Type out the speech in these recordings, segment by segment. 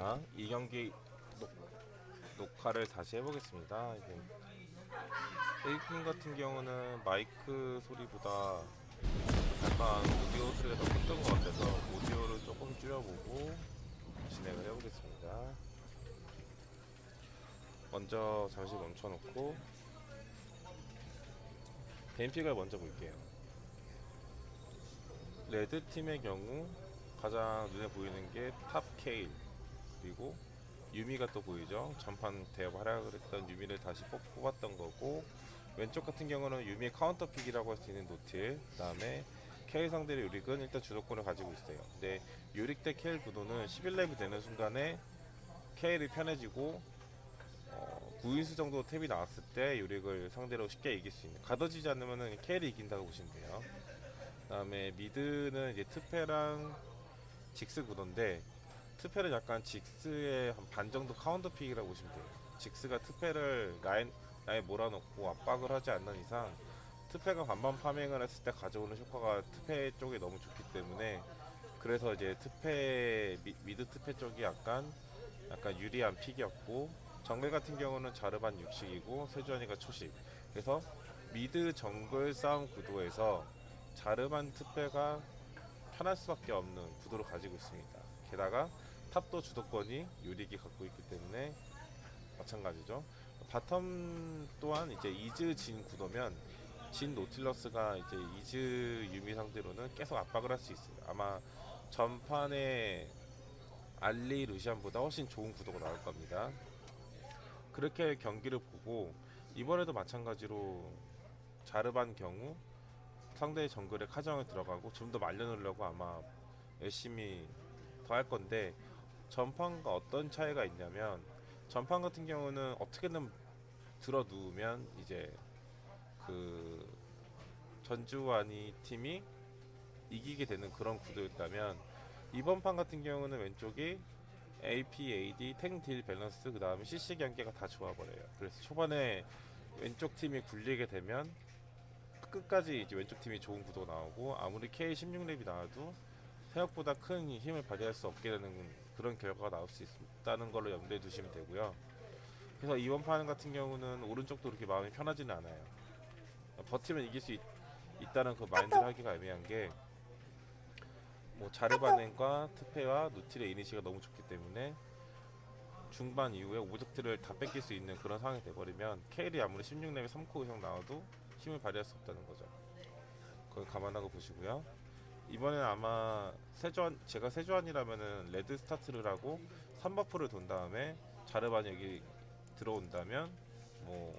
자, 이 경기 녹화를 다시 해보겠습니다. 이제 에이핑 같은 경우는 마이크 소리보다 약간 오디오 소리가 더 컸던 것 같아서 오디오를 조금 줄여보고 진행을 해보겠습니다. 먼저 잠시 멈춰놓고 뱀픽을 먼저 볼게요. 레드 팀의 경우 가장 눈에 보이는 게 탑 케일, 그리고 유미가 또 보이죠. 전판 대회 활약을 했던 유미를 다시 뽑았던 거고, 왼쪽 같은 경우는 유미의 카운터픽이라고 할 수 있는 노틸, 그 다음에 케일 상대의 요릭은 일단 주도권을 가지고 있어요. 근데 요릭 대 케일 구도는 11렙이 되는 순간에 케일이 편해지고 9인수 정도 탭이 나왔을 때 요릭을 상대로 쉽게 이길 수 있는, 가둬지지 않으면 케일이 이긴다고 보시면 돼요. 그 다음에 미드는 이제 트페랑 직스 구도인데, 트페는 약간 직스의 한 반 정도 카운터픽이라고 보시면 돼요. 직스가 트페를 라인 몰아놓고 압박을 하지 않는 이상 트페가 반반 파밍을 했을 때 가져오는 효과가 트페 쪽에 너무 좋기 때문에, 그래서 이제 미드 트페 쪽이 약간 유리한 픽이었고, 정글 같은 경우는 자르반 육식이고 세주안이가 초식. 그래서 미드 정글 싸움 구도에서 자르반 트페가 편할 수밖에 없는 구도를 가지고 있습니다. 게다가 탑도 주도권이 요릭이 갖고 있기 때문에 마찬가지죠. 바텀 또한 이제 이즈 진 구도면 진 노틸러스가 이제 이즈 유미 상대로는 계속 압박을 할 수 있어요. 아마 전판에 알리 루시안보다 훨씬 좋은 구도가 나올 겁니다. 그렇게 경기를 보고, 이번에도 마찬가지로 자르반 경우 상대의 정글에 카정을 들어가고 좀 더 말려놓으려고 아마 열심히 더 할 건데, 전판과 어떤 차이가 있냐면, 전판 같은 경우는 어떻게든 들어 누우면 이제 그 전주환이 팀이 이기게 되는 그런 구도였다면, 이번 판 같은 경우는 왼쪽이 AP, AD, 탱, 딜 밸런스, 그 다음에 CC 경계가 다 좋아버려요. 그래서 초반에 왼쪽 팀이 굴리게 되면 끝까지 이제 왼쪽 팀이 좋은 구도가 나오고, 아무리 K 16렙이 나와도 생각보다 큰 힘을 발휘할 수 없게 되는 그런 결과가 나올 수 있다는 걸로 염두에 두시면 되고요. 그래서 이번 판 같은 경우는 오른쪽도 그렇게 마음이 편하지는 않아요. 버티면 이길 수 있다는 그 마인드를 하기가 애매한 게, 뭐 자르바넨과 트페와 누틸의 이니시가 너무 좋기 때문에 중반 이후에 오브젝트를 다 뺏길 수 있는 그런 상황이 돼버리면 케일이 아무리 16렙에 3코 이상 나와도 힘을 발휘할 수 없다는 거죠. 그걸 감안하고 보시고요. 이번엔 아마 제가 세주안이라면은 레드 스타트를 하고 3버프를 돈 다음에 자르반이 여기 들어온다면 뭐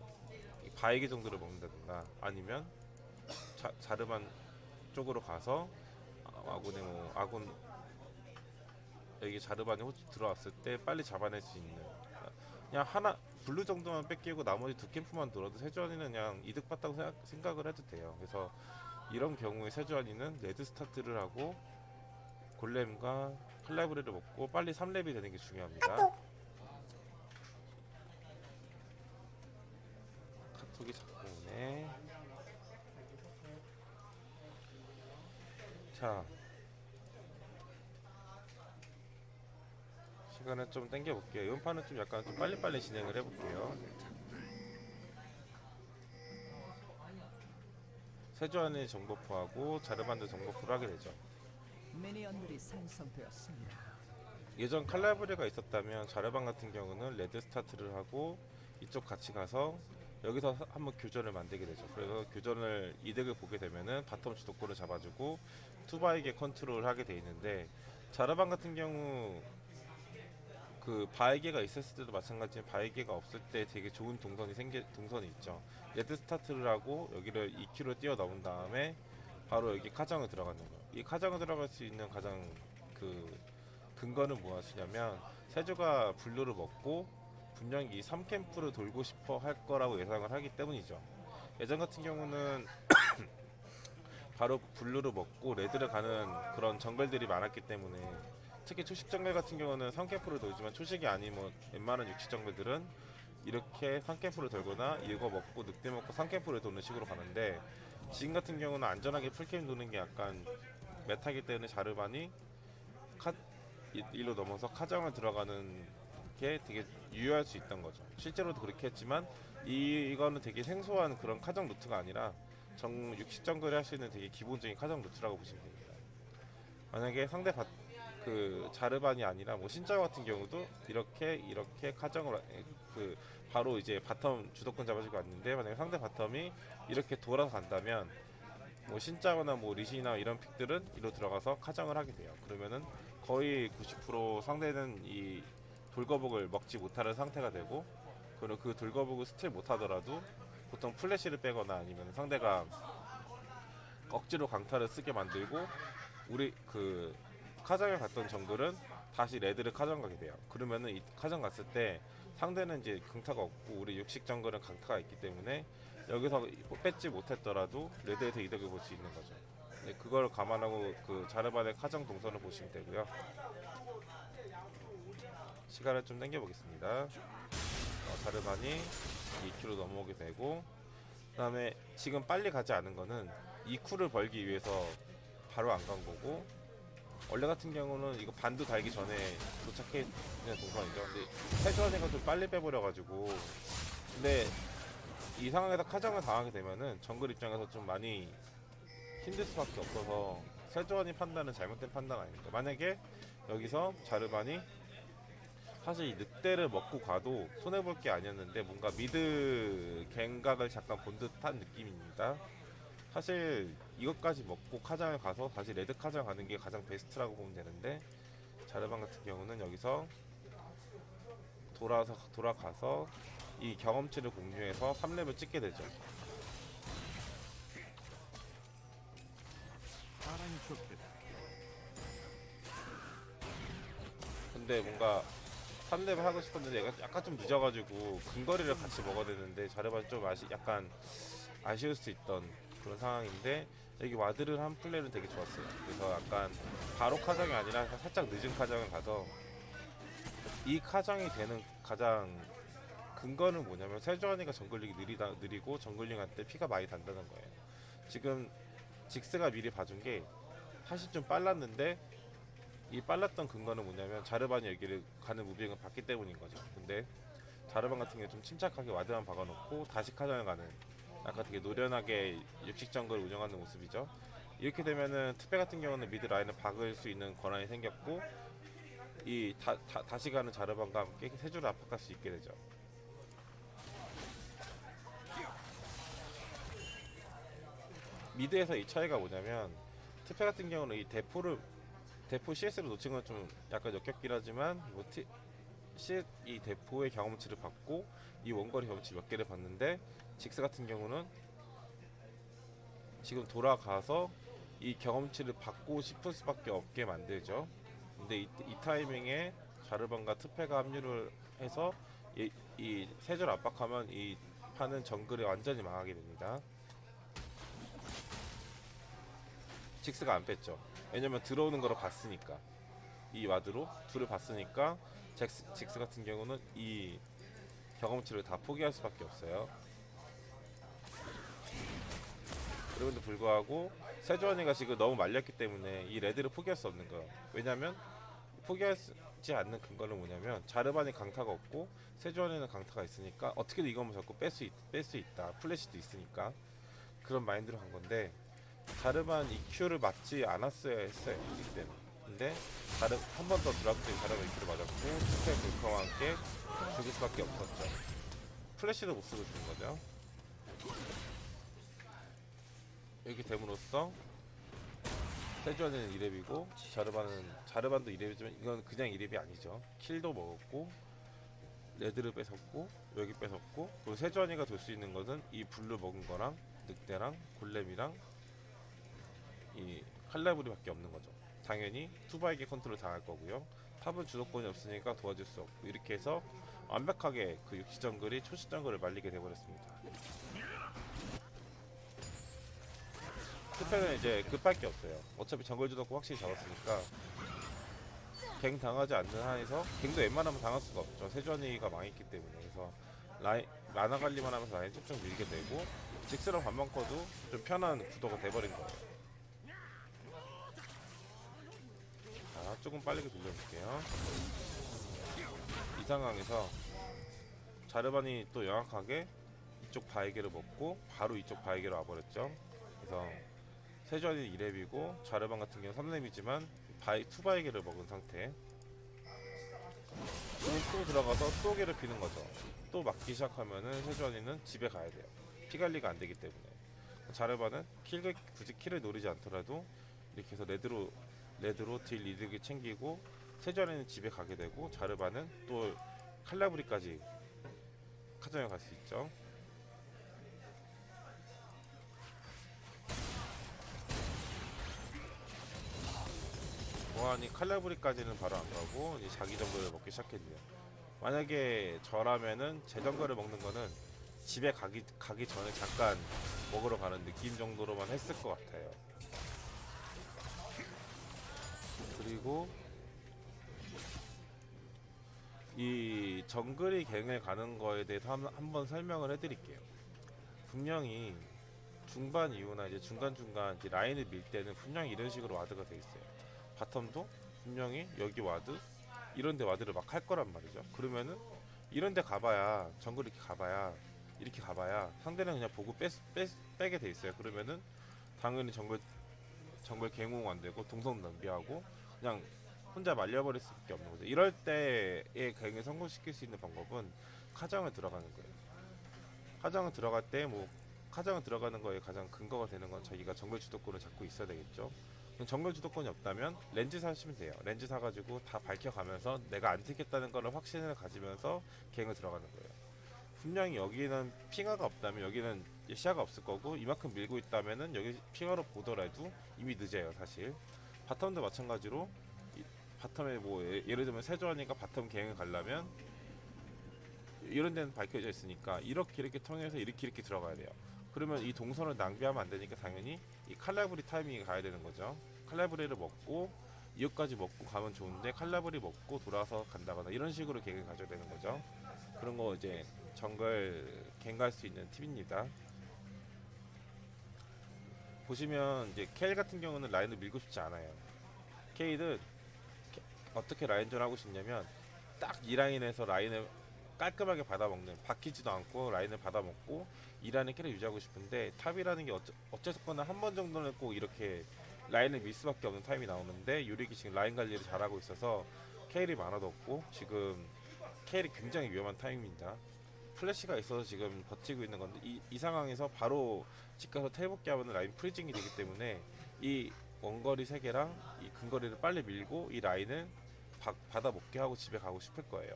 바이게 정도를 먹는다든가, 아니면 자르반 쪽으로 가서 아군의 아군 여기 자르반이 들어왔을 때 빨리 잡아낼 수 있는, 그냥 하나 블루 정도만 뺏기고 나머지 두 캠프만 돌아도 세주안이는 그냥 이득 봤다고 생각을 해도 돼요. 그래서 이런 경우에 세주안이는 레드 스타트를 하고 골렘과 칼라브리를 먹고 빨리 3렙이 되는 게 중요합니다. 카톡이 자꾸 오네. 자, 시간을 좀 당겨 볼게요. 이번 판은 좀 약간 좀 빨리빨리 진행을 해볼게요. 세주안의 정보포하고 자르반도 정보포를 하게 되죠. 미니언들이 생성되었습니다. 예전 칼라브레가 있었다면 자르반 같은 경우는 레드 스타트를 하고 이쪽 같이 가서 여기서 한번 교전을 만들게 되죠. 그래서 교전을 이득을 보게 되면은 바텀 주도권을 잡아주고 투바에게 컨트롤을 하게 돼 있는데, 자르반 같은 경우 그 바에게가 있었을 때도 마찬가지지만 바에게가 없을 때 되게 좋은 동선이 있죠. 레드 스타트를 하고 여기를 2km 뛰어 넘은 다음에 바로 여기 카정을 들어가는 거. 이 카정을 들어갈 수 있는 가장 그 근거는 무엇이냐면, 세조가 블루를 먹고 분명히 이 3캠프를 돌고 싶어 할 거라고 예상을 하기 때문이죠. 예전 같은 경우는 바로 블루를 먹고 레드를 가는 그런 정글들이 많았기 때문에, 특히 초식 정글 같은 경우는 3캠프를 돌지만 초식이 아니면 웬만한 육식 정글들은 이렇게 3캠프를 돌거나 이거 먹고 늑대 먹고 3캠프를 도는 식으로 가는데, 지금 같은 경우는 안전하게 풀캠 도는 게 약간 메타기 때문에 자르반이 일로 넘어서 카정을 들어가는 게 되게 유효할 수 있던 거죠. 실제로도 그렇게 했지만 이거는 되게 생소한 그런 카정 루트가 아니라 육식 정글을 할 수 있는 되게 기본적인 카정 루트라고 보시면 됩니다. 만약에 상대 그 자르반이 아니라 뭐 신짜오 같은 경우도 이렇게 카정을 그 바로 이제 바텀 주도권 잡아주고 왔는데, 만약에 상대 바텀이 이렇게 돌아서 간다면 뭐 신짜오나 뭐 리신이나 이런 픽들은 이로 들어가서 카정을 하게 돼요. 그러면은 거의 90% 상대는 이 돌거북을 먹지 못하는 상태가 되고, 그리고 그 돌거북을 스틸 못하더라도 보통 플래시를 빼거나 아니면 상대가 억지로 강타를 쓰게 만들고, 우리 그 카정에 갔던 정글은 다시 레드를 카정 가게 돼요. 그러면은 이 카정 갔을 때 상대는 이제 강타가 없고 우리 육식 정글은 강타가 있기 때문에 여기서 뺏지 못했더라도 레드에서 이득을 볼 수 있는 거죠. 네, 그걸 감안하고 그 자르반의 카정 동선을 보시면 되고요. 시간을 좀 당겨 보겠습니다. 자르반이 2큐로 넘어오게 되고, 그 다음에 지금 빨리 가지 않은 거는 2큐를 벌기 위해서 바로 안 간 거고, 원래 같은 경우는 이거 반도 달기 전에 도착해 있는 동선이죠. 근데 세주안이가 좀 빨리 빼버려가지고, 근데 이 상황에서 카정을 당하게 되면은 정글 입장에서 좀 많이 힘들 수밖에 없어서 세주안이 판단은 잘못된 판단 아닙니까? 만약에 여기서 자르반이 사실 이 늑대를 먹고 가도 손해볼 게 아니었는데 뭔가 미드 갱각을 잠깐 본 듯한 느낌입니다. 사실 이것까지 먹고 카장을 가서 다시 레드 카장 가는 게 가장 베스트라고 보면 되는데, 자르반 같은 경우는 여기서 돌아가서 이 경험치를 공유해서 3렙을 찍게 되죠. 근데 뭔가 3렙을 하고 싶었는데 약간 좀 늦어가지고 근거리를 같이 먹어야 되는데, 자르반 좀 약간 아쉬울 수 있던 그런 상황인데, 여기 와드를 한 플레이는 되게 좋았어요. 그래서 약간 바로 카정이 아니라 살짝 늦은 카정을 가서, 이 카정이 되는 가장 근거는 뭐냐면 세주안이가 정글링이 느리고 정글링한테 피가 많이 단다는 거예요. 지금 직스가 미리 봐준 게 사실 좀 빨랐는데, 이 빨랐던 근거는 뭐냐면 자르반이 여기를 가는 무빙을 봤기 때문인 거죠. 근데 자르반 같은 경우 좀 침착하게 와드만 박아놓고 다시 카정을 가는, 약간 되게 노련하게 육식 정글을 운영하는 모습이죠. 이렇게 되면은 트페 같은 경우는 미드 라인을 박을 수 있는 권한이 생겼고, 이 다시 가는 자르반과 함께 세주를 압박할 수 있게 되죠. 미드에서 이 차이가 뭐냐면, 트페 같은 경우는 이 대포 CS로 놓친 건 좀 약간 역겹긴 하지만, 이 대포의 경험치를 받고 이 원거리 경험치 몇 개를 받는데, 직스 같은 경우는 지금 돌아가서 이 경험치를 받고 싶을 수밖에 없게 만들죠. 근데 이 타이밍에 자르반과 트페가 합류를 해서 이 세줄 압박하면 이 판은 정글이 완전히 망하게 됩니다. 직스가 안 뺐죠. 왜냐면 들어오는 거를 봤으니까, 이 와드로 둘을 봤으니까 직스 같은 경우는 이 경험치를 다 포기할 수밖에 없어요. 그럼에도 불구하고 세주안이가 지금 너무 말렸기 때문에 이 레드를 포기할 수 없는 거예요. 왜냐면 포기하지 않는 근거는 뭐냐면, 자르반이 강타가 없고 세주안이는 강타가 있으니까 어떻게든 이거만 잡고 뺄 수 있다. 플래시도 있으니까 그런 마인드로 간 건데, 자르반 EQ를 맞지 않았어야 했어요. 이때는. 근데 한 번 더 드랍 때 자르반 EQ를 맞았고 스페 불카와 함께 죽을 수밖에 없었죠. 플래시도 못 쓰고 죽은 거죠. 이렇게 됨으로써 세주안은 2렙이고 자르반도 2렙이지만 이건 그냥 2렙이 아니죠. 킬도 먹었고 레드를 뺏었고 여기 뺏었고, 그리고 세주안이가 될 수 있는 것은 이 블루 먹은 거랑 늑대랑 골렘이랑 이 칼라브리밖에 없는 거죠. 당연히 투바에게 컨트롤 당할 거고요. 탑은 주도권이 없으니까 도와줄 수 없고, 이렇게 해서 완벽하게 그 육시 정글이 초시 정글을 말리게 돼버렸습니다. 스페는 이제 급할 게 없어요. 어차피 정글 주도권 확실히 잡았으니까 갱 당하지 않는 한에서, 갱도 웬만하면 당할 수가 없죠. 세주안이가 망했기 때문에. 그래서 라나 관리만 하면서 라인 쭉쭉 밀게 되고, 직스랑 반만 커도 좀 편한 구도가 돼버린 거예요. 자, 조금 빠르게 돌려볼게요. 이 상황에서 자르반이 또 영악하게 이쪽 바이게를 먹고 바로 이쪽 바이게로 와버렸죠. 그래서 세주안이 2렙이고 자르반 같은 경우는 3렙이지만 투바이게를 먹은 상태. 지금 또 들어가서 또 괴롭히는 거죠. 또 맞기 시작하면은 세주안이는 집에 가야 돼요. 피 관리가 안 되기 때문에. 자르반은 굳이 킬을 노리지 않더라도 이렇게 해서 레드로 딜 이득을 챙기고 세주안이는 집에 가게 되고 자르반은 또 칼라브리까지 카정에 갈 수 있죠. 보안이 칼라브리까지는 바로 안 가고 이제 자기 정글을 먹기 시작했네요. 만약에 저라면은 제 정글을 먹는 거는 집에 가기 전에 잠깐 먹으러 가는 느낌 정도로만 했을 것 같아요. 그리고 이 정글이 갱을 가는 거에 대해서 한번 설명을 해드릴게요. 분명히 중반 이후나 이제 중간중간 이제 라인을 밀 때는 분명히 이런 식으로 와드가 돼 있어요. 바텀도 분명히 여기 와드 이런데 와드를 막 할 거란 말이죠. 그러면은 이런데 가봐야 정글 이렇게 가봐야 상대는 그냥 보고 빼게 돼 있어요. 그러면은 당연히 정글 갱홍 안 되고 동선 낭비하고 그냥 혼자 말려버릴 수밖에 없는 거죠. 이럴 때의 갱을 성공시킬 수 있는 방법은 카정을 들어가는 거예요. 카정을 들어갈 때 카정을 들어가는 거에 가장 근거가 되는 건 자기가 정글 주도권을 잡고 있어야 되겠죠. 정글 주도권이 없다면 렌즈 사시면 돼요. 렌즈 사가지고 다 밝혀가면서 내가 안 튀겠다는 거를 확신을 가지면서 갱을 들어가는 거예요. 분명히 여기는 핑하가 없다면 여기는 시야가 없을 거고 이만큼 밀고 있다면은 여기 핑하로 보더라도 이미 늦어요. 사실 바텀도 마찬가지로 바텀에 예를 들면 세조하니까 바텀 갱을 가려면 이런 데는 밝혀져 있으니까 이렇게 통해서 이렇게 들어가야 돼요. 그러면 이 동선을 낭비하면 안 되니까 당연히 이 칼라브리 타이밍에 가야 되는 거죠. 칼라브리를 먹고 이것까지 먹고 가면 좋은데 칼라브리 먹고 돌아서 간다거나 이런 식으로 갱을 가져야 되는 거죠. 그런 거 이제 정글 갱 갈 수 있는 팁입니다. 보시면 이제 케일 같은 경우는 라인을 밀고 싶지 않아요. 케일은 어떻게 라인전 하고 싶냐면 딱 이 라인에서 라인을 깔끔하게 받아먹는, 바뀌지도 않고 라인을 받아먹고 이 라인을 계속 유지하고 싶은데 탑이라는 게 어쨌거나 한 번 정도는 꼭 이렇게 라인을 밀 수밖에 없는 타임이 나오는데 요릭이 지금 라인 관리를 잘하고 있어서 케일이 많아도 없고 지금 케일이 굉장히 위험한 타임입니다. 플래시가 있어서 지금 버티고 있는 건데 이 상황에서 바로 집 가서 텔복기 하면 라인 프리징이 되기 때문에 이 원거리 3개랑 이 근거리를 빨리 밀고 이 라인을 받아먹게 하고 집에 가고 싶을 거예요.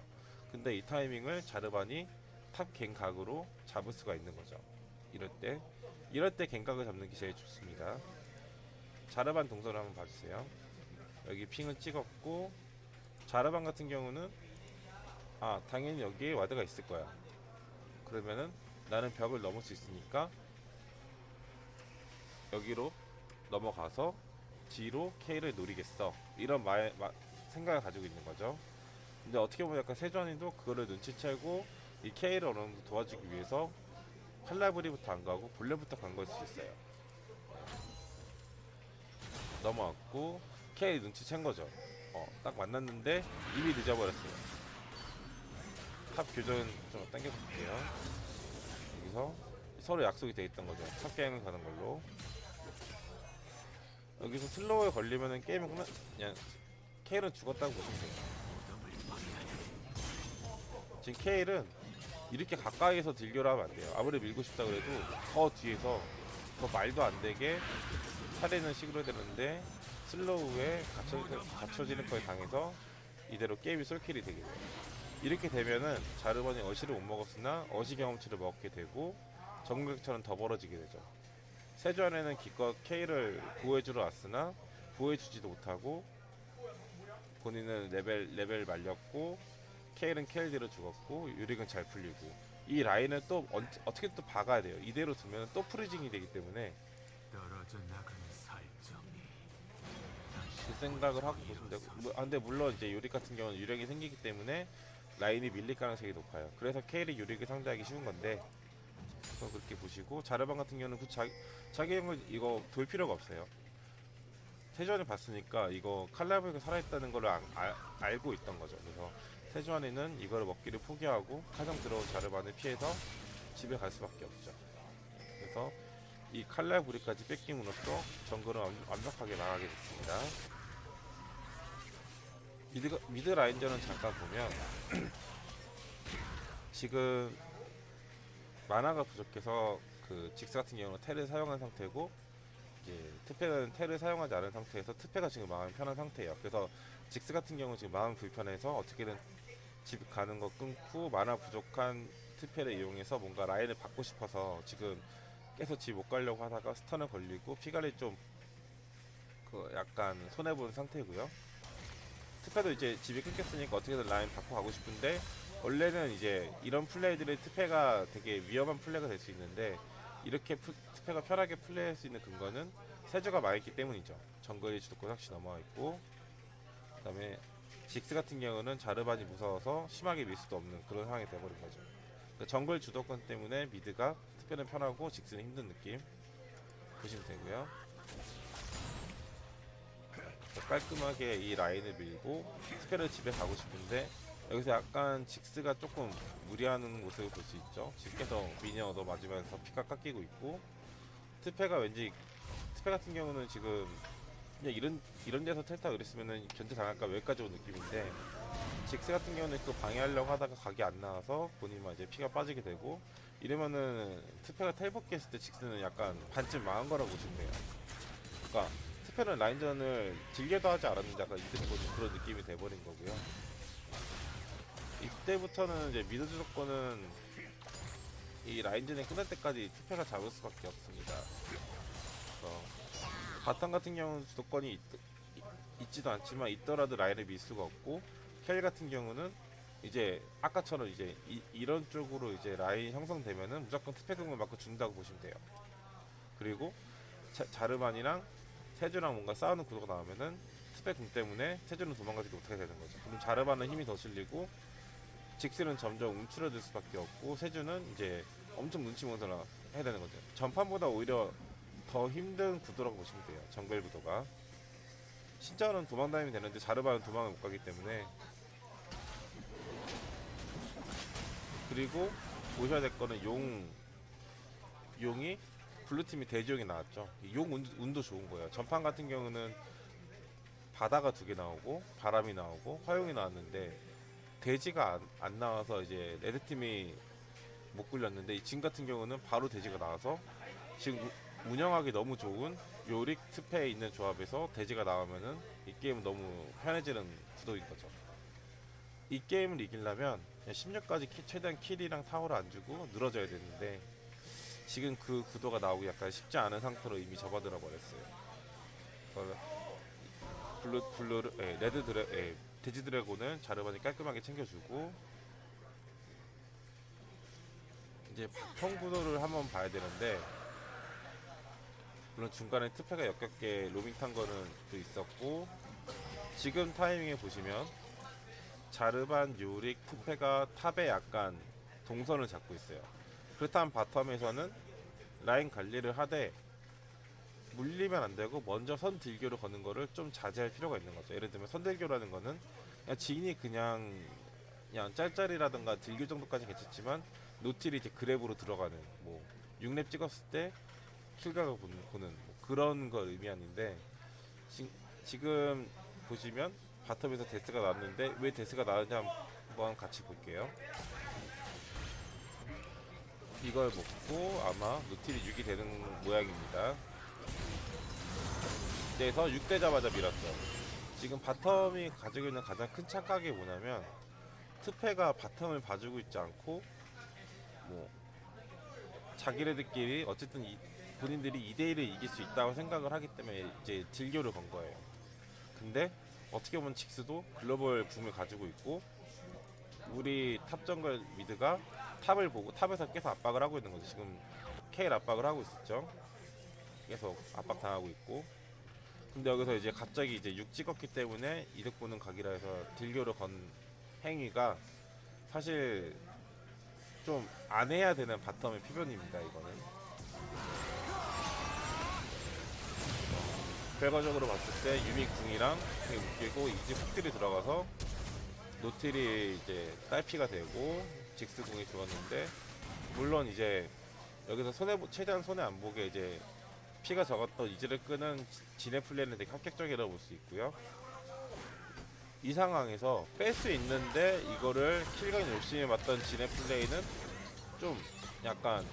근데 이 타이밍을 자르반이 탑 갱각으로 잡을 수가 있는 거죠. 이럴 때 갱각을 잡는 게 제일 좋습니다. 자르반 동선을 한번 봐주세요. 여기 핑을 찍었고 자르반 같은 경우는 당연히 여기에 와드가 있을 거야. 그러면은 나는 벽을 넘을 수 있으니까 여기로 넘어가서 G로 K를 노리겠어. 이런 생각을 가지고 있는 거죠. 근데 어떻게 보면 약간 세주안이도 그거를 눈치채고 이 K를 어느 정도 도와주기 위해서 칼라브리부터 안 가고 본래부터 간 걸 수 있어요. 넘어왔고 K 눈치챈 거죠. 딱 만났는데 이미 늦어버렸어요. 탑 교전 좀 당겨볼게요. 여기서 서로 약속이 돼 있던 거죠. 탑 게임을 가는 걸로. 여기서 슬로우에 걸리면은 게임은 그냥 K는 죽었다고 보시면 돼요. 지금 K는 이렇게 가까이에서 딜교를 하면 안 돼요. 아무리 밀고 싶다 그래도 더 뒤에서 더 말도 안 되게 차례는 식으로 되는데 슬로우에 갇혀지는 거에 당해서 이대로 게임이 솔킬이 되게 돼요. 이렇게 되면은 자르반이 어시를 못 먹었으나 어시 경험치를 먹게 되고 정글처럼 더 벌어지게 되죠. 세주안에는 기껏 K를 보호해주러 왔으나 보호해주지도 못하고 본인은 레벨 말렸고 K는 KLD로 죽었고 유릭은 잘 풀리고 이 라인을 또 어떻게 또 박아야 돼요. 이대로 두면 또 프리징이 되기 때문에 그 생각을 하고 보시면 되고 근데 물론 이제 유릭 같은 경우는 유력이 생기기 때문에 라인이 밀릴 가능성이 높아요. 그래서 KL이 유릭을 상대하기 쉬운 건데 그렇게 보시고 자르반 같은 경우는 자기 형을 이거 돌 필요가 없어요. 세주안이 봤으니까 이거 칼날부가 살아있다는 걸 알고 있던 거죠. 그래서 세주안이는 이거를 먹기를 포기하고 가장 들어온 자르반을 피해서 집에 갈 수밖에 없죠. 그래서 이 칼날부리까지 뺏김으로써 정글은 완벽하게 나가게 됐습니다. 미드 라인전은 잠깐 보면 지금 만화가 부족해서 그 직스 같은 경우는 텔을 사용한 상태고 이제 트페는 텔을 사용하지 않은 상태에서 트페가 지금 마음이 편한 상태예요. 그래서 직스 같은 경우 지금 마음 불편해서 어떻게든 집 가는 거 끊고 만화 부족한 트페를 이용해서 뭔가 라인을 받고 싶어서 지금 계속 집 못 가려고 하다가 스턴을 걸리고 피관리 좀 그 약간 손해본 상태고요. 트페도 이제 집이 끊겼으니까 어떻게든 라인 받고 가고 싶은데 원래는 이제 이런 플레이들이 트페가 되게 위험한 플레이가 될 수 있는데 이렇게 트페가 편하게 플레이할 수 있는 근거는 세주가 많았기 때문이죠. 정글이 주도권 확실히 넘어와 있고 그 다음에 직스 같은 경우는 자르반이 무서워서 심하게 밀 수도 없는 그런 상황이 돼버린 거죠. 그러니까 정글 주도권 때문에 미드가 트페는 편하고 직스는 힘든 느낌 보시면 되고요. 깔끔하게 이 라인을 밀고 트페를 집에 가고 싶은데 여기서 약간 직스가 조금 무리하는 모습을 볼 수 있죠. 집에서 미니언 얻어 맞으면서 피가 깎이고 있고 트페가 왠지 트페 같은 경우는 지금 그냥 이런 데서 텔타 그랬으면은 견제 당할까 여기까지 온 느낌인데 직스 같은 경우는 그 방해하려고 하다가 각이 안 나와서 본인만 이제 피가 빠지게 되고 이러면은 트페가 텔복기 했을 때 직스는 약간 반쯤 망한 거라고 보시면 돼요. 그러니까 트페는 라인전을 질게도 하지 않았는데 약간 이득 보는 그런 느낌이 돼버린 거고요. 이때부터는 이제 미드 주도권은 이 라인전이 끝날 때까지 트페가 잡을 수밖에 없습니다. 바텀 같은 경우는 주도권이 있지도 않지만 있더라도 라인을 밀 수가 없고 켈 같은 경우는 이제 아까처럼 이제 이런 쪽으로 이제 라인 형성되면은 무조건 트페 공을 맞고 준다고 보시면 돼요. 그리고 자르반이랑 세주랑 뭔가 싸우는 구도가 나오면은 트페 공 때문에 세주는 도망가지 못하게 되는 거죠. 그럼 자르반은 힘이 더 실리고 직스는 점점 움츠러들 수밖에 없고 세주는 이제 엄청 눈치 보면서 해야 되는 거죠. 전판보다 오히려 더 힘든 구도라고 보시면 돼요. 정글 구도가. 신짜는 도망다니면 되는데 자르반은 도망을 못 가기 때문에. 그리고 보셔야 될 거는 용이 블루팀이 대지용이 나왔죠. 용 운도 좋은 거예요. 전판 같은 경우는 바다가 2개 나오고 바람이 나오고 화용이 나왔는데 돼지가 안 나와서 이제 레드팀이 못 굴렸는데 지금 같은 경우는 바로 돼지가 나와서 지금 운영하기 너무 좋은 요릭 트페에 있는 조합에서 돼지가 나오면은 이 게임은 너무 편해지는 구도인 거죠. 이 게임을 이기려면 16까지 최대한 킬이랑 타워를 안 주고 늘어져야 되는데 지금 그 구도가 나오기 약간 쉽지 않은 상태로 이미 접어들어 버렸어요. 돼지 드래곤은 자르반이 깔끔하게 챙겨주고 이제 바텀 구도를 한번 봐야 되는데 물론 중간에 트페가 역겹게 로밍 탄 거는 또 있었고 지금 타이밍에 보시면 자르반, 요릭, 트페가 탑에 약간 동선을 잡고 있어요. 그렇다면 바텀에서는 라인 관리를 하되 물리면 안 되고 먼저 선 딜교를 거는 거를 좀 자제할 필요가 있는 거죠. 예를 들면 선딜교라는 거는 그냥 지인이 그냥 짤짤이라든가 딜교 정도까지 괜찮지만 노틸이 이제 그랩으로 들어가는 뭐 6렙 찍었을 때 킬각을 보는 뭐 그런 걸 의미하는데 지금 보시면 바텀에서 데스가 나왔는데 왜 데스가 나왔는지 한번 같이 볼게요. 이걸 먹고 아마 노틸이 6이 되는 모양입니다. 그래서 6되자마자 밀었죠. 지금 바텀이 가지고 있는 가장 큰 착각이 뭐냐면 트페가 바텀을 봐주고 있지 않고 뭐 자기네들끼리 어쨌든 본인들이 2대1을 이길 수 있다고 생각을 하기 때문에 이제 딜교를 건 거예요. 근데 어떻게 보면 직스도 글로벌 붐을 가지고 있고 우리 탑 정글 미드가 탑을 보고 탑에서 계속 압박을 하고 있는 거죠. 지금 케일 압박을 하고 있었죠. 계속 압박 당하고 있고 근데 여기서 이제 갑자기 이제 6 찍었기 때문에 이득 보는 각이라 해서 딜교를 건 행위가 사실 좀 안 해야 되는 바텀의 표현입니다. 이거는 결과적으로 봤을 때 유미 궁이랑 묶이고 이제 훅딜이 들어가서 노틸이 이제 딸피가 되고 직스 궁이 죽었는데, 물론 이제 여기서 최대한 손해 안 보게 이제 피가 적었던 이즈를 끄는 진의 플레이는 되게 합격적이라고 볼 수 있고요. 이 상황에서 뺄 수 있는데 이거를 킬각이 열심히 맞던 진의 플레이는 좀 약간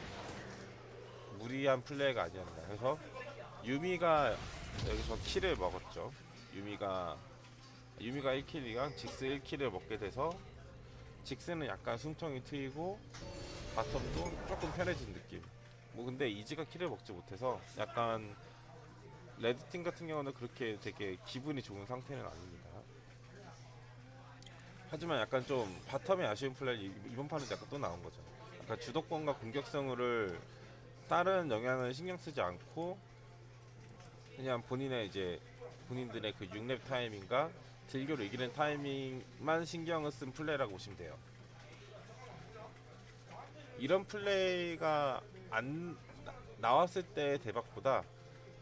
무리한 플레이가 아니었나. 그래서 유미가 여기서 킬을 먹었죠. 유미가 1킬이랑 직스 1킬을 먹게 돼서 직스는 약간 숨통이 트이고 바텀도 조금 편해진 느낌. 뭐 근데 이즈가 킬을 먹지 못해서 약간 레드팀 같은 경우는 그렇게 되게 기분이 좋은 상태는 아닙니다. 하지만 약간 좀 바텀의 아쉬운 플레이 이번 판은 약간 또 나온 거죠. 약간 주도권과 공격성을 다른 영향을 신경 쓰지 않고 그냥 본인들의 그 6렙 타이밍과 딜교를 이기는 타이밍만 신경을 쓴 플레이라고 보시면 돼요. 이런 플레이가 안 나왔을 때 대박보다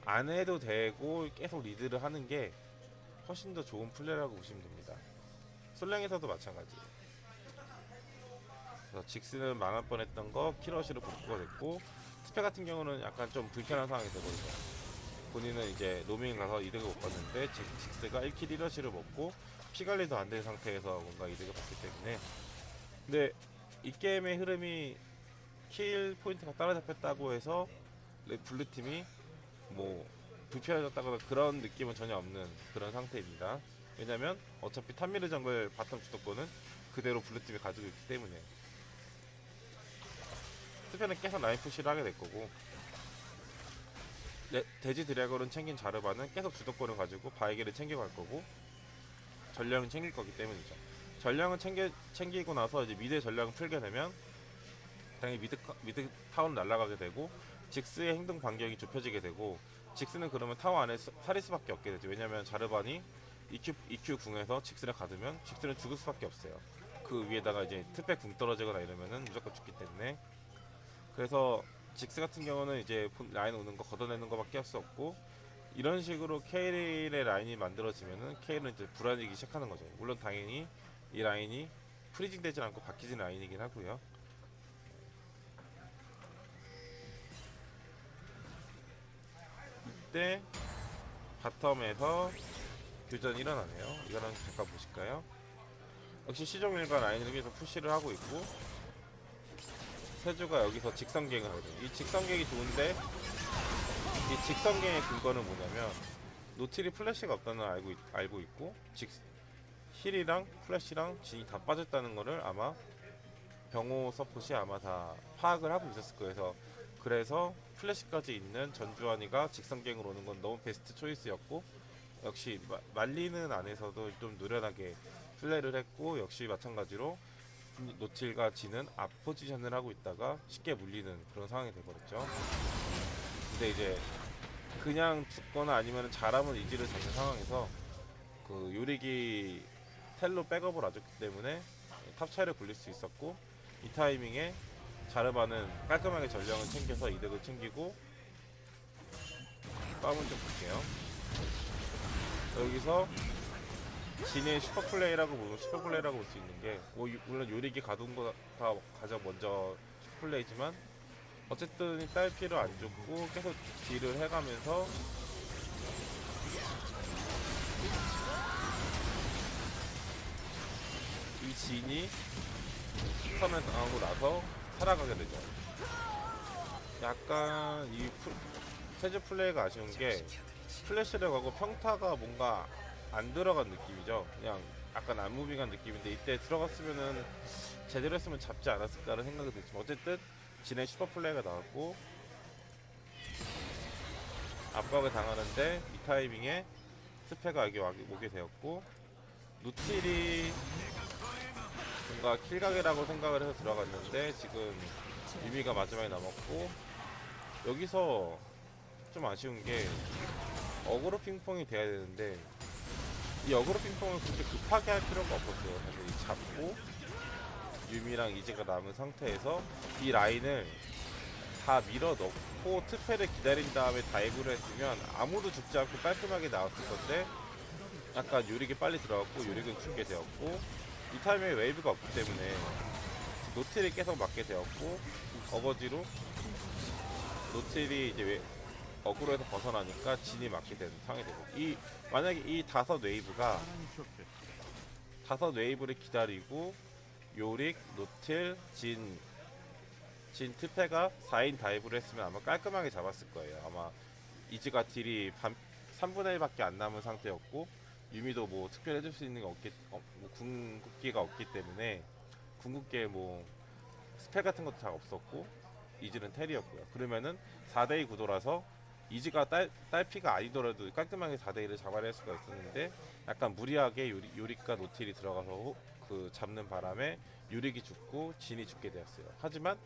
안 해도 되고 계속 리드를 하는 게 훨씬 더 좋은 플레이라고 보시면 됩니다. 솔랭에서도 마찬가지. 그래서 직스는 망할 뻔했던 거 키러시로 복구가 됐고, 스페 같은 경우는 약간 좀 불편한 상황이 되거든요. 본인은 이제 로밍 가서 이득을 못 봤는데 직스가 1킬 1러시를 먹고 피관리도 안 된 상태에서 뭔가 이득을 봤기 때문에. 근데 이 게임의 흐름이 킬 포인트가 따라잡혔다고 해서 블루팀이 뭐 불편해졌다거나 그런 느낌은 전혀 없는 그런 상태입니다. 왜냐면 어차피 탑미드 정글 바텀 주도권은 그대로 블루팀이 가지고 있기 때문에. 스페는 계속 라인 푸시를 하게 될 거고, 돼지 드래곤은 챙긴 자르바는 계속 주도권을 가지고 바이게를 챙겨갈 거고, 전령은 챙길 거기 때문이죠. 전령은 챙기고 나서 이제 미드 전령을 풀게 되면 당연히 미드 타워는 날아가게 되고, 직스의 행동 반경이 좁혀지게 되고, 직스는 그러면 타워 안에 살일 수밖에 없게 되죠. 왜냐면 자르반이 EQ 궁에서 직스를 가두면 직스는 죽을 수밖에 없어요. 그 위에다가 이제 특배 궁 떨어지거나 이러면은 무조건 죽기 때문에. 그래서 직스 같은 경우는 이제 라인 오는 거 걷어내는 거밖에 할 수 없고, 이런 식으로 케일의 라인이 만들어지면은 케일은 이제 불안해지기 시작하는 거죠. 물론 당연히 이 라인이 프리징 되진 않고 바뀌진 라인이긴 하고요. 이때 바텀에서 교전이 일어나네요. 이거는 잠깐 보실까요? 역시 시종일관 라인을 여기서 푸시를 하고 있고, 세주가 여기서 직선갱을 하거든요. 이 직선갱이 좋은데, 이 직선갱의 근거는 뭐냐면 노틸이 플래시가 없다는 걸 알고 있고, 힐이랑 플래시랑 진이 다 빠졌다는 거를 아마 병호 서폿이 아마 다 파악을 하고 있었을 거예요. 그래서 플래시까지 있는 전주환이가 직선갱으로 오는 건 너무 베스트 초이스였고, 역시 말리는 안에서도 좀 노련하게 플레이를 했고, 역시 마찬가지로 노틸과 진은 앞 포지션을 하고 있다가 쉽게 물리는 그런 상황이 돼버렸죠. 근데 이제 그냥 죽거나 아니면 잘하면 이지를 잡는 상황에서 그 요리기 텔로 백업을 놔줬기 때문에 탑 차이를 굴릴 수 있었고, 이 타이밍에 자르바는 깔끔하게 전령을 챙겨서 이득을 챙기고, 싸움을 좀 볼게요. 여기서 진의 슈퍼플레이라고 볼 수 있는 게, 물론 요리기 가둔 거 다 가장 먼저 슈퍼플레이지만 어쨌든 딸피를 안 줬고 계속 딜을 해가면서 이 진이 턴을 당하고 나서 살아가게 되죠. 약간 이 세주 플레이가 아쉬운 게 플래시를 가고 평타가 뭔가 안 들어간 느낌이죠. 그냥 약간 안무빙한 느낌인데, 이때 들어갔으면은 제대로 했으면 잡지 않았을까라는 생각이 들지만 어쨌든 진의 슈퍼 플레이가 나왔고 압박을 당하는데, 이 타이밍에 스페가 여기 오게 되었고, 노틸이 뭔가 킬각이라고 생각을 해서 들어갔는데 지금 유미가 마지막에 남았고, 여기서 좀 아쉬운 게 어그로 핑퐁이 돼야 되는데 이 어그로 핑퐁을 그렇게 급하게 할 필요가 없었어요. 사실 이 잡고 유미랑 이제가 남은 상태에서 이 라인을 다 밀어 넣고 트패를 기다린 다음에 다이브를 했으면 아무도 죽지 않고 깔끔하게 나왔을 건데 약간 요릭이 빨리 들어갔고 요릭은 죽게 되었고 이 타이밍에 웨이브가 없기 때문에 노틸이 계속 맞게 되었고 어거지로 노틸이 이제 어그로에서 벗어나니까 진이 맞게 되는 상황이 되고 만약에 이 다섯 웨이브를 기다리고 요릭, 노틸, 진 트페가 4인 다이브를 했으면 아마 깔끔하게 잡았을 거예요. 아마 이즈가 딜이 3분의 1밖에 안 남은 상태였고 유미도 뭐 특별히 해줄 수 있는 게 뭐 궁극기가 없기 때문에 궁극기에 뭐 스펙 같은 것도 잘 없었고 이즈는 텔이었고요. 그러면은 4대2 구도라서 이즈가 딸피가 아니더라도 깔끔하게 4대2를 잡아낼 수가 있었는데 약간 무리하게 요릭과 노틸이 들어가서 그 잡는 바람에 요릭이 죽고 진이 죽게 되었어요. 하지만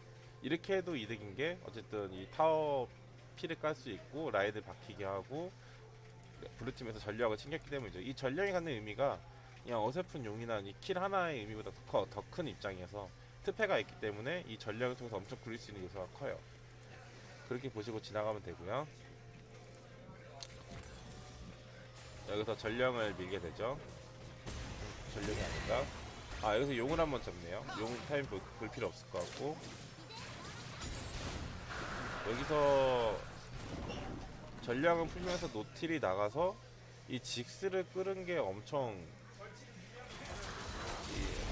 이렇게 해도 이득인 게 어쨌든 이 타워 피를 깔 수 있고 라이드 박히게 하고 블루팀에서 전략을 챙겼기 때문이죠. 이 전략이 갖는 의미가 그냥 어설픈 용이나 이 킬 하나의 의미보다 더 큰 입장에서 트패가 있기 때문에 이 전략을 통해서 엄청 굴릴 수 있는 요소가 커요. 그렇게 보시고 지나가면 되고요. 여기서 전령을 밀게 되죠. 전령이 아닌가? 여기서 용을 한번 잡네요. 용 타임 볼 필요 없을 것 같고 여기서 전령을 풀면서 노틸이 나가서 이 직스를 끄는 게 엄청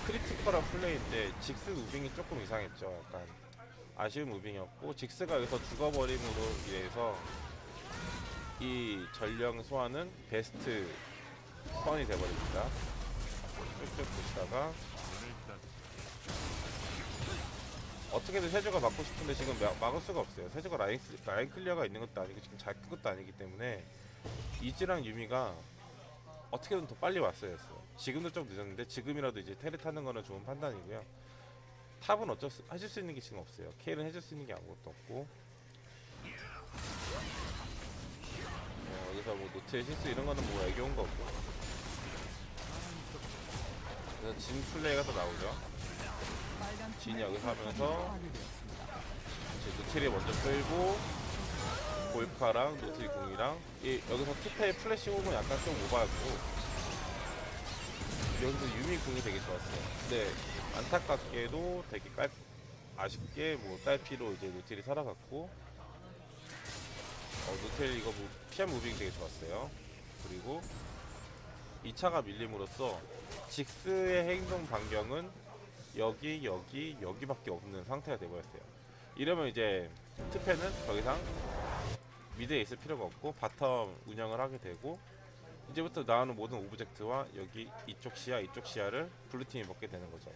크리티컬한 플레이인데 직스 무빙이 조금 이상했죠. 약간 아쉬운 무빙이었고 직스가 여기서 죽어버림으로 인해서 이 전령 소환은 베스트 소환이 돼버립니다. 쭉쭉 보시다가 어떻게든 세조가 막고 싶은데 지금 막을 수가 없어요. 세조가 라인 클리어가 있는 것도 아니고 지금 잘 큰 것도 아니기 때문에 이즈랑 유미가 어떻게든 더 빨리 왔어야 했어요. 지금도 좀 늦었는데 지금이라도 이제 테레 타는 거는 좋은 판단이고요. 탑은 해줄 수 있는 게 지금 없어요. 케일은 해줄 수 있는 게 아무것도 없고 여기서 뭐 노트의 실수 이런 거는 뭐 애교운 거 없고 그래서 진 플레이가 더 나오죠. 진이 여기서 하면서 노틸이 먼저 끌고 골카랑 노틸 궁이랑 여기서 투페의 플래시 홈은 약간 좀 오버였고 여기서 유미 궁이 되게 좋았어요. 근데 안타깝게도 되게 아쉽게 뭐 딸피로 이제 노틸이 살아갔고 노틸 이거 피한 무빙이 되게 좋았어요. 그리고 2차가 밀림으로써 직스의 행동 반경은 여기밖에 없는 상태가 되어버렸어요. 이러면 이제 투페는 더 이상 미드에 있을 필요가 없고 바텀 운영을 하게 되고 이제부터 나오는 모든 오브젝트와 여기 이쪽 시야를 블루팀이 먹게 되는 거죠.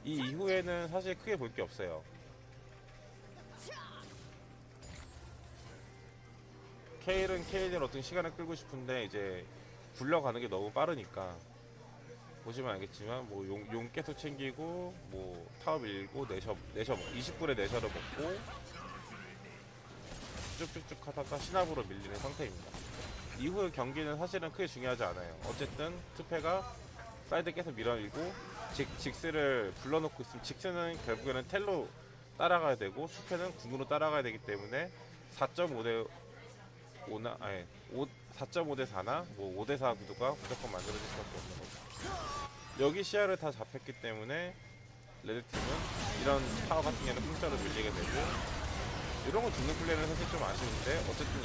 이 이후에는 사실 크게 볼 게 없어요. 케일은 케일대로 어떤 시간을 끌고 싶은데 이제 굴러가는 게 너무 빠르니까 보시면 알겠지만 뭐 용 계속 챙기고 뭐 타워 밀고 내셔 20분에 내셔를 먹고 쭉쭉쭉 하다가 신압으로 밀리는 상태입니다. 이후의 경기는 사실은 크게 중요하지 않아요. 어쨌든 투페가 사이드 계속 밀어밀고 직스를 불러놓고 있으면 직스는 결국에는 텔로 따라가야 되고 수페는 궁으로 따라가야 되기 때문에 4.5대 4나 뭐 5대4 구도가 무조건 만들어질 수밖에 없는 거죠. 여기 시야를 다 잡혔기 때문에 레드팀은 이런 타워 같은 경우는 공짜로 밀리게 되고 이런 거 죽는 플레이는 사실 좀 아쉬운데 어쨌든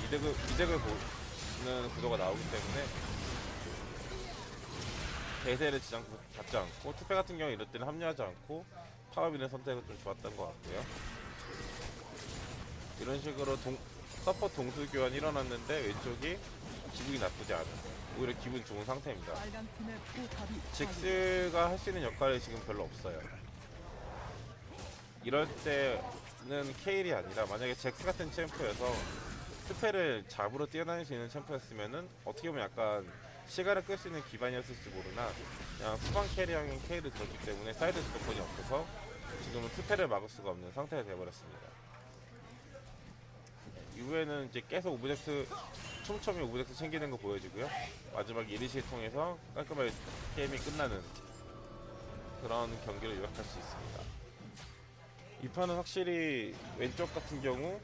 이득을 보는 구도가 나오기 때문에 대세를 잡지 않고 투페 같은 경우 이럴 때는 합류하지 않고 타워 미는 선택은 좀 좋았던 것 같고요. 이런 식으로 서포 동수 교환이 일어났는데 왼쪽이 기분이 나쁘지 않은 오히려 기분 좋은 상태입니다. 직스가 할 수 있는 역할이 지금 별로 없어요. 이럴 때는 케일이 아니라 만약에 잭스 같은 챔프여서 스펠을 잡으러 뛰어다닐 수 있는 챔프였으면은 어떻게 보면 약간 시간을 끌 수 있는 기반이었을지 모르나 그냥 후방 캐리형인 케일을 들었기 때문에 사이드 주도권이 없어서 지금은 스펠을 막을 수가 없는 상태가 되어버렸습니다. 이후에는 이제 계속 오브젝트 촘촘히 오브젝트 챙기는 거 보여지고요. 마지막 이니시를 통해서 깔끔하게 게임이 끝나는 그런 경기를 요약할 수 있습니다. 이 판은 확실히 왼쪽 같은 경우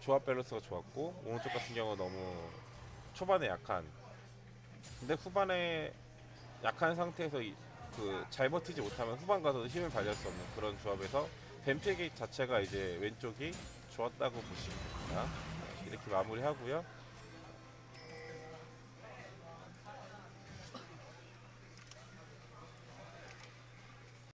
조합 밸런스가 좋았고 오른쪽 같은 경우 너무 초반에 약한, 근데 후반에 약한 상태에서 잘 버티지 못하면 후반 가서 힘을 발휘할 수 없는 그런 조합에서 뱀픽 자체가 이제 왼쪽이 좋았다고 보시면 됩니다. 이렇게 마무리하고요.